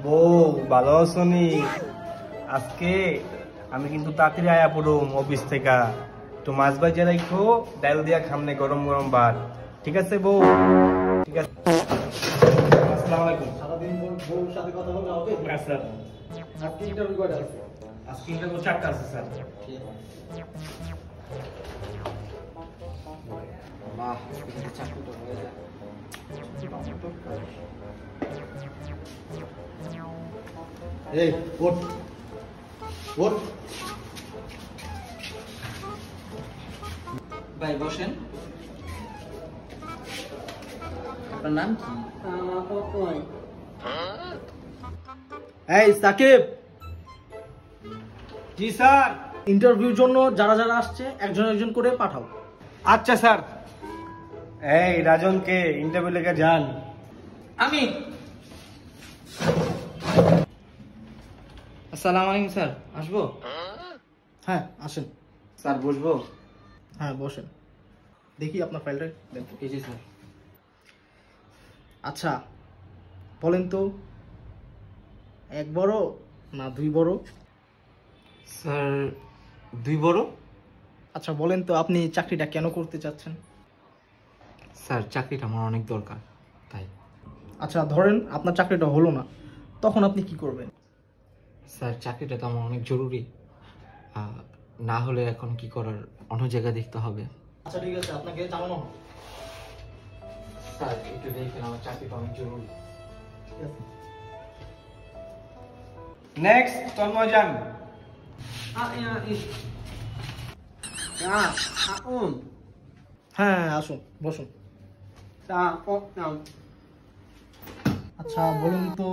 বউ ভালো আছো নি? আজকে আমি কিন্তু তাড়াতাড়ি আয়া পড়ুম অফিস থেকে। তো মাছ ভাজা রাখো, ডাল দিয়া খামনে গরম গরম ভাত। ঠিক আছে বউ? ঠিক আছে। আসসালামু আলাইকুম। সারাদিন বউর সাথে কথা বললে হবে? স্যার আজকে ইন্টারভিউ কয়টা আছে? আজকে ইন্টারভিউ 4টা আছে স্যার। বাহ, এটা চাকরিটা হয়ে যায়। এই ওঠ ওঠ। ভাই বসেন। আপনার নাম কি? এই সাকিব, জি স্যার। ইন্টারভিউর জন্য যারা যারা আসছে একজন একজন করে পাঠাও। আচ্ছা স্যার। এই রাজনকে ইন্টারভিউ লেগে যান। আমি। আসসালামু আলাইকুম স্যার, আসবো? হ্যাঁ আসেন। স্যার বসবো? হ্যাঁ বসেন। দেখি আপনার ফাইলটা দেন। এই যে স্যার। আচ্ছা বলেন তো, 1 বড় না 2 বড়? স্যার 2 বড়। আচ্ছা বলেন তো, আপনি চাকরিটা কেন করতে চাচ্ছেন? স্যার চাকরিটা আমার অনেক দরকার, তাই। আচ্ছা ধরেন আপনার চাকরিটা হলো না, তখন আপনি কি করবেন? স্যার চাকরিটা তো আমার অনেক জরুরি, না হলে এখন কি করার, অন্য জায়গা দেখতে হবে। আচ্ছা ঠিক আছে, আপনাকে জানানো হবে। স্যার একটু দেখেন, আমার চাকরিটা অনেক জরুরি। ঠিক আছে। নেক্সট তন্ময় যান। হ্যাঁ আসুন বসুন। আচ্ছা বলুন তো,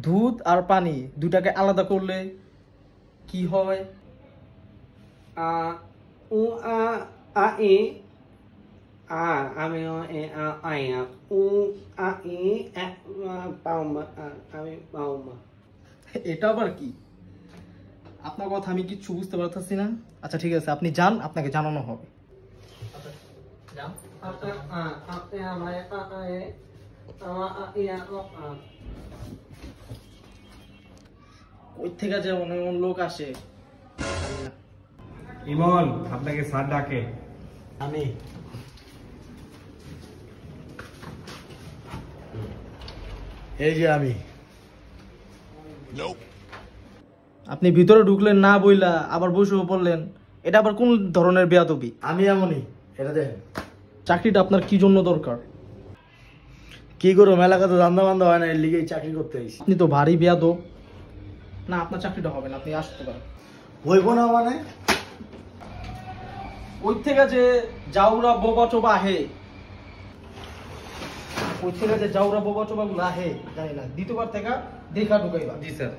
দুধ আর পানি দুটাকে আলাদা করলে কি হয়? এটা আবার কি? আপনার কথা আমি কিচ্ছু বুঝতে পারতেছি না। আচ্ছা ঠিক আছে, আপনি যান, আপনাকে জানানো হবে। ওই থেকে যে এমন লোক আসে। ইমন আপনাকে স্যার ডাকে। আমি এই যে আমি। আপনি ভিতরে ঢুকলেন না বইলা, আবার বসেও পড়লেন, এটা আবার কোন ধরনের বেয়াদবি? আমি এমনই, এটা দেখেন। চাকরিটা আপনার কি জন্য দরকার? কি করো, এলাকাতে রান্না বান্ধা হয় না, এর লিগেই চাকরি করতে হয়েছি। আপনি তো ভারী বেয়াদব। না আপনার চাকরিটা হবে না, আপনি আসতে পারেন। হইব না মানে? ওই থেকে যে জাউরা বোবা চোবা হে, ওই থেকে যে জাউরা বোবা চোবা গুলো আহে, জানি না, দ্বিতীয়বার থেকে দেখা ঢুকাইবা। জি স্যার।